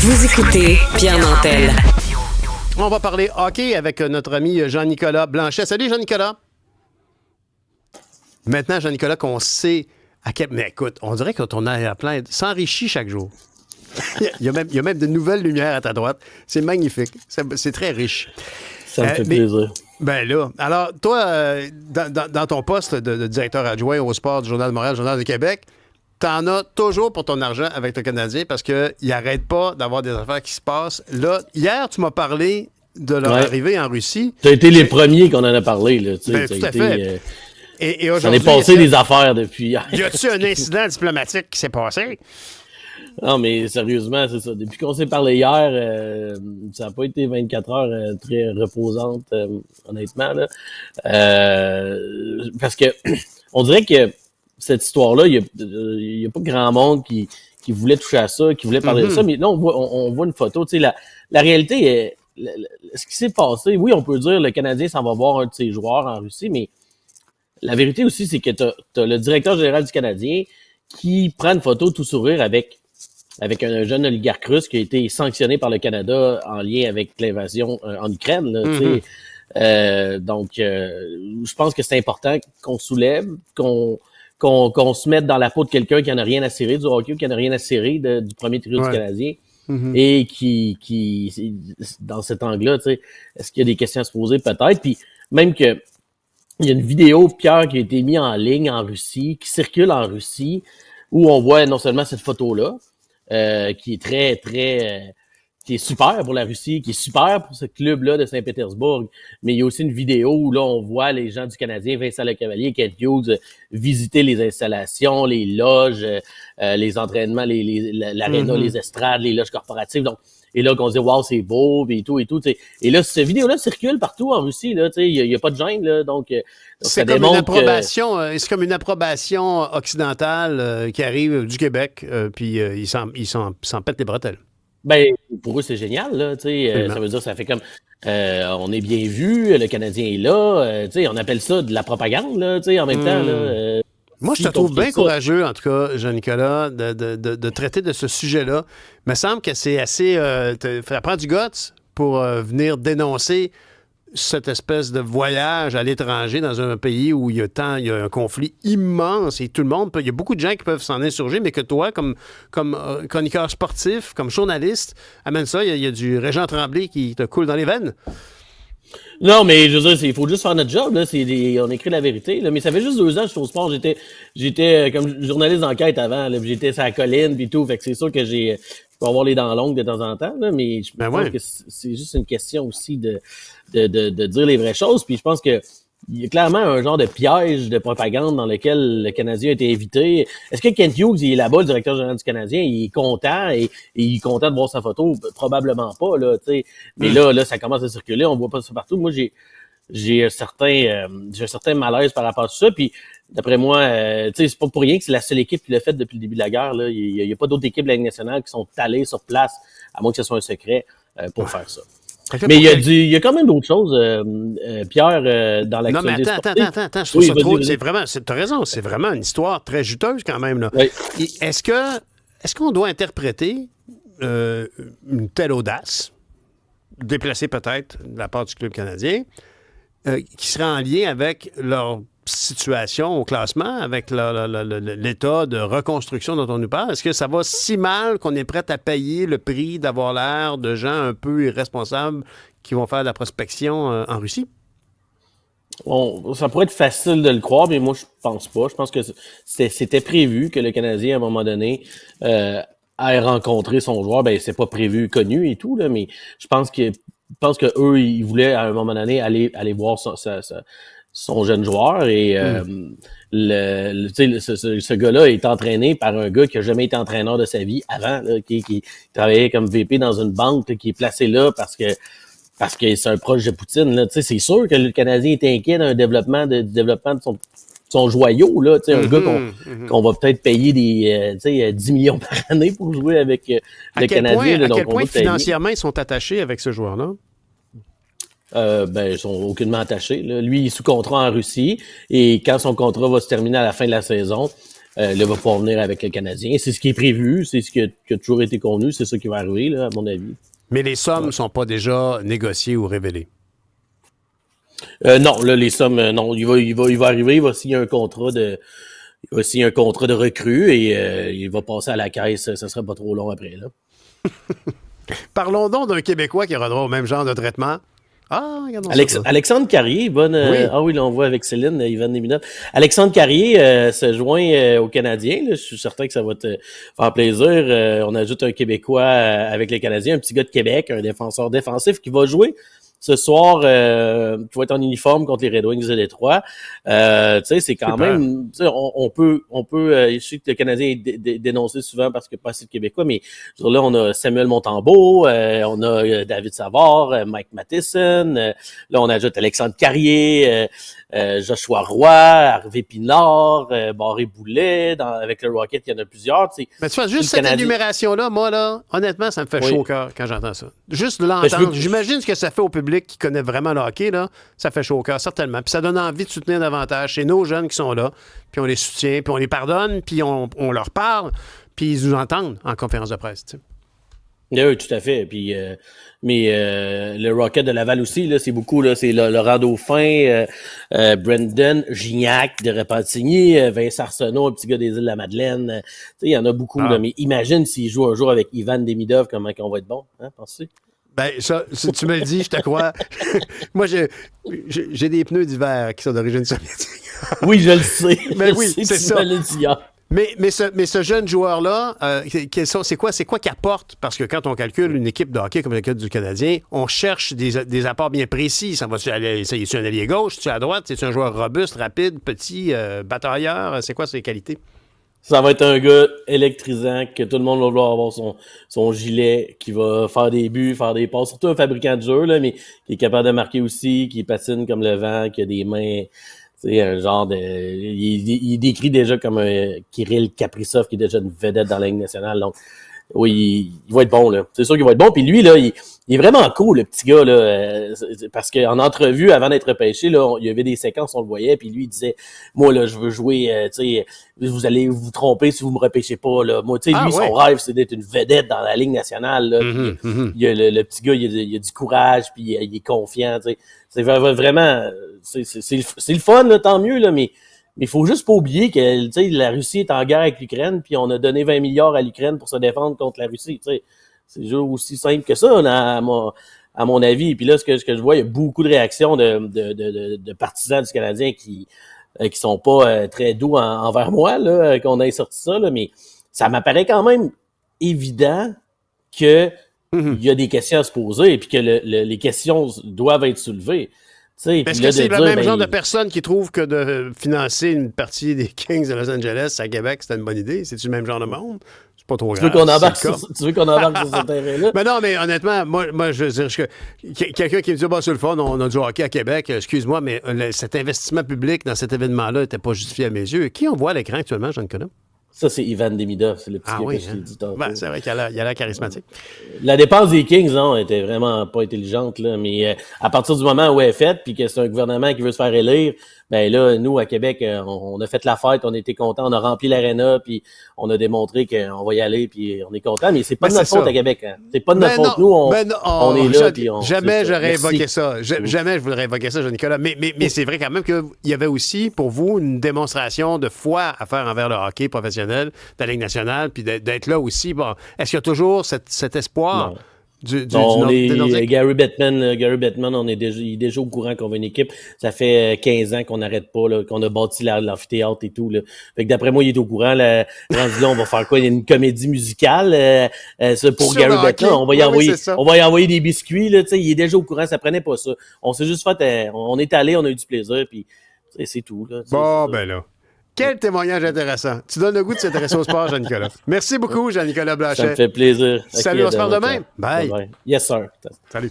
Vous écoutez Pierre Nantel. On va parler hockey avec notre ami Jean-Nicolas Blanchet. Salut Jean-Nicolas. Maintenant, Jean-Nicolas, qu'on sait à quel... Mais écoute, on dirait que ton arrière-plan s'enrichit chaque jour. il y a même de nouvelles lumières à ta droite. C'est magnifique. C'est très riche. Ça me fait plaisir. Ben là, alors toi, dans ton poste de directeur adjoint au sport du Journal de Montréal, Journal de Québec, t'en as toujours pour ton argent avec le Canadien parce qu'il n'arrête pas d'avoir des affaires qui se passent. Là, hier, tu m'as parlé de leur arrivée en Russie. Tu as été les premiers qu'on en a parlé. Là, ben, tout à fait. Et j'en ai passé des affaires depuis hier. Y a-tu un incident diplomatique qui s'est passé? Non, mais sérieusement, c'est ça. Depuis qu'on s'est parlé hier, ça n'a pas été 24 heures très reposantes, honnêtement. Là. Parce que on dirait que cette histoire-là, il y a pas grand monde qui voulait toucher à ça, qui voulait parler de ça. Mais là, on voit une photo. Tu sais, la réalité est... ce qui s'est passé, oui, on peut dire le Canadien s'en va voir un de ses joueurs en Russie, mais la vérité aussi, c'est que t'as le directeur général du Canadien qui prend une photo tout sourire avec un jeune oligarque russe qui a été sanctionné par le Canada en lien avec l'invasion en Ukraine. Là, donc, je pense que c'est important qu'on soulève, qu'on se mette dans la peau de quelqu'un qui en a rien à cirer du hockey, qui en a rien à cirer du premier trio du Canadien. Et qui dans cet angle-là, tu sais, est-ce qu'il y a des questions à se poser? Peut-être. Puis même que il y a une vidéo, Pierre, qui a été mise en ligne en Russie, qui circule en Russie, où on voit non seulement cette photo-là, qui est très, très... qui est super pour la Russie, qui est super pour ce club-là de Saint-Pétersbourg, mais il y a aussi une vidéo où là, on voit les gens du Canadien, Vincent Lecavalier, Kent Hughes, visiter les installations, les loges, les entraînements, l'aréna, les estrades, les loges corporatives. Donc, et là, qu'on se dit, wow, c'est beau, et tout, t'sais. Et là, cette vidéo-là circule partout en Russie, là, il y a pas de gêne, là, donc c'est comme une approbation, c'est comme une approbation occidentale qui arrive du Québec, puis ils s'en pètent les bretelles. Ben, pour eux, c'est génial, là, ça veut dire, ça fait comme, on est bien vu, le Canadien est là, on appelle ça de la propagande, là, en même temps, là. Moi, je te trouve bien courageux, en tout cas, Jean-Nicolas, de traiter de ce sujet-là. Il me semble que c'est assez... ça prend du guts pour venir dénoncer cette espèce de voyage à l'étranger dans un pays où il y a un conflit immense et tout le monde il y a beaucoup de gens qui peuvent s'en insurger, mais que toi, comme chroniqueur sportif, comme journaliste, amène ça, il y a du Régent Tremblay qui te coule dans les veines. Non, mais je veux dire, il faut juste faire notre job, là. On écrit la vérité, là. Mais ça fait juste 2 ans que je suis au sport. J'étais comme journaliste d'enquête avant, là. J'étais sur la colline, puis tout. Fait que c'est sûr que je peux avoir les dents longues de temps en temps, là. Mais je pense que c'est juste une question aussi de dire les vraies choses. Puis je pense que il y a clairement un genre de piège de propagande dans lequel le Canadien a été évité. Est-ce que Kent Hughes, il est là-bas, le directeur général du Canadien, il est content et il est content de voir sa photo? Probablement pas, là, tu sais. Mais là, ça commence à circuler, on voit pas ça partout. Moi, j'ai un certain malaise par rapport à tout ça. Puis, d'après moi, tu sais, c'est pas pour rien que c'est la seule équipe qui l'a fait depuis le début de la guerre, là. Il y a pas d'autres équipes de la Ligue nationale qui sont allées sur place, à moins que ce soit un secret, pour faire ça. Mais il y a quand même d'autres choses, Pierre, dans l'actualité. Non, mais attends, je trouve ça trop... C'est vraiment, t'as raison, c'est vraiment une histoire très juteuse quand même, là. Oui. Est-ce qu'on doit interpréter une telle audace, déplacée peut-être de la part du club canadien, qui serait en lien avec leur situation au classement, avec l'état de reconstruction dont on nous parle? Est-ce que ça va si mal qu'on est prêt à payer le prix d'avoir l'air de gens un peu irresponsables qui vont faire de la prospection en Russie? Bon, ça pourrait être facile de le croire, mais moi, je pense pas. Je pense que c'était prévu que le Canadien, à un moment donné, ait rencontré son joueur. Ben, c'est pas prévu, connu et tout, là, mais je pense que eux, ils voulaient, à un moment donné, aller voir son jeune joueur et ce gars-là est entraîné par un gars qui a jamais été entraîneur de sa vie avant, là, qui travaillait comme VP dans une banque, là, qui est placé là parce que c'est un proche de Poutine, là. Tu sais, c'est sûr que le Canadien est inquiet d'un développement de son joyau, là. Tu sais, un gars qu'on va peut-être payer des 10 millions par année pour jouer avec le Canadien. À quel point financièrement ils sont attachés avec ce joueur-là? Ils sont aucunement attachés, là. Lui, il est sous contrat en Russie et quand son contrat va se terminer à la fin de la saison, là, va pouvoir venir avec le Canadien. C'est ce qui est prévu, c'est ce qui a toujours été convenu, c'est ça qui va arriver, là, à mon avis. Mais les sommes ne sont pas déjà négociées ou révélées. Non, là, les sommes, non, il va arriver, il va signer un contrat de recrue et il va passer à la caisse, ça sera pas trop long après, là. Parlons donc d'un Québécois qui aura droit au même genre de traitement. Ah, regardons ça. Alexandre Carrier, Oui. Ah oui, là, on voit avec Céline, Yvan Desminottes. Alexandre Carrier se joint aux Canadiens. Là, je suis certain que ça va te faire plaisir. On ajoute un Québécois avec les Canadiens, un petit gars de Québec, un défenseur défensif qui va jouer ce soir, qui va être en uniforme contre les Red Wings de Détroit. Tu sais, c'est quand même, on peut, je sais que le Canadien est dénoncé souvent parce qu'il n'y a pas assez de Québécois, mais là, on a Samuel Montembeault, on a David Savard, Mike Matheson, là, on ajoute Alexandre Carrier, Joshua Roy, Harvey Pinard, Barré Boulet, avec le Rocket, il y en a plusieurs. Tu sais. Mais tu vois, juste cette énumération-là, moi, là, honnêtement, ça me fait chaud au cœur quand j'entends ça. Juste de l'entendre. J'imagine ce que ça fait au public qui connaît vraiment le hockey, là, ça fait chaud au cœur, certainement. Puis ça donne envie de soutenir davantage. C'est nos jeunes qui sont là, puis on les soutient, puis on les pardonne, puis on leur parle, puis ils nous entendent en conférence de presse, tu sais. Oui, tout à fait. Puis, mais le Rocket de Laval aussi, là, c'est beaucoup, là, c'est Laurent Dauphin, Brendan Gignac de Repentigny, Vincent Arsenault, un petit gars des îles de la Madeleine. Tu sais, il y en a beaucoup, là. Mais imagine s'il joue un jour avec Ivan Demidov, comment on va être bon, hein, pensez? Ben, ça, si tu me le dis, je te crois. Moi, j'ai des pneus d'hiver qui sont d'origine soviétique. Oui, je le sais. Ben oui, c'est ça. Hier. Mais ce jeune joueur-là, c'est quoi qu'il apporte? Parce que quand on calcule une équipe de hockey comme l'équipe du Canadien, on cherche des apports bien précis. Ça va-tu aller, est-tu un allié gauche? Es-tu à droite? Es-tu un joueur robuste, rapide, petit, batailleur? C'est quoi ses qualités? Ça va être un gars électrisant, que tout le monde va vouloir avoir son gilet, qui va faire des buts, faire des passes, surtout un fabricant de jeu, là, mais qui est capable de marquer aussi, qui patine comme le vent, qui a des mains... C'est un genre de... Il décrit déjà comme un Kirill Kaprizov, qui est déjà une vedette dans la Ligue nationale. Donc, oui, il va être bon, là. C'est sûr qu'il va être bon. Puis lui, là, il est vraiment cool, le petit gars, là. Parce qu'en entrevue, avant d'être pêché, là, il y avait des séquences, on le voyait, puis lui, il disait, moi, là, je veux jouer, tu sais, vous allez vous tromper si vous me repêchez pas, là. Moi, tu sais, son rêve, c'est d'être une vedette dans la Ligue nationale, là. Il a le petit gars, il a du courage, puis il est confiant, tu sais. C'est vraiment, c'est le fun, là, tant mieux, là, mais il faut juste pas oublier que, tu sais, la Russie est en guerre avec l'Ukraine, puis on a donné 20 milliards à l'Ukraine pour se défendre contre la Russie, tu sais. C'est juste aussi simple que ça, à mon avis. Puis là, ce que je vois, il y a beaucoup de réactions de partisans du Canadien qui sont pas très doux envers moi, là, qu'on ait sorti ça, là, mais ça m'apparaît quand même évident que il y a des questions à se poser et puis que les questions doivent être soulevées. Est-ce que c'est le même genre de personne qui trouve que de financer une partie des Kings de Los Angeles à Québec, c'était une bonne idée? C'est-tu le même genre de monde? C'est pas trop grave. Tu veux qu'on embarque sur ce terrain-là? Mais non, mais honnêtement, moi je veux dire, quelqu'un qui me dit, sur le fond, on a du hockey à Québec, excuse-moi, mais cet investissement public dans cet événement-là n'était pas justifié à mes yeux. Qui on voit à l'écran actuellement, je ne connais pas? Ça, c'est Ivan Demidov, c'est le petit gars que je t'ai dit tantôt. Ben, c'est vrai qu'il a l'air charismatique. La dépense des Kings, non, était vraiment pas intelligente, là, mais à partir du moment où elle est faite, puis que c'est un gouvernement qui veut se faire élire, ben là, nous, à Québec, on a fait la fête, on était contents, on a rempli l'aréna, puis on a démontré qu'on va y aller, puis on est contents, mais c'est pas de notre faute à Québec. Hein. C'est pas de notre faute. Nous, on est là, puis jamais j'aurais évoqué ça. Jamais je voudrais évoquer ça, Jean-Nicolas. Mais c'est vrai quand même qu'il y avait aussi, pour vous, une démonstration de foi à faire envers le hockey professionnel de la Ligue nationale, puis d'être là aussi. Bon, est-ce qu'il y a toujours cet espoir? Non. Gary Bettman, il est déjà au courant qu'on veut une équipe. Ça fait 15 ans qu'on n'arrête pas, là, qu'on a bâti l'amphithéâtre et tout. Là. Fait que d'après moi, il est au courant. Là, on va faire quoi? Il y a une comédie musicale pour Gary Bettman. On va y envoyer des biscuits. Là, il est déjà au courant, ça prenait pas ça. On s'est juste fait... on est allé, on a eu du plaisir, puis c'est tout. Là, bon, ben là. Quel témoignage intéressant. Tu donnes le goût de s'intéresser au sport, Jean-Nicolas. Merci beaucoup, Jean-Nicolas Blanchet. Ça me fait plaisir. Salut, on se parle demain. Bye. Yes, sir. Salut.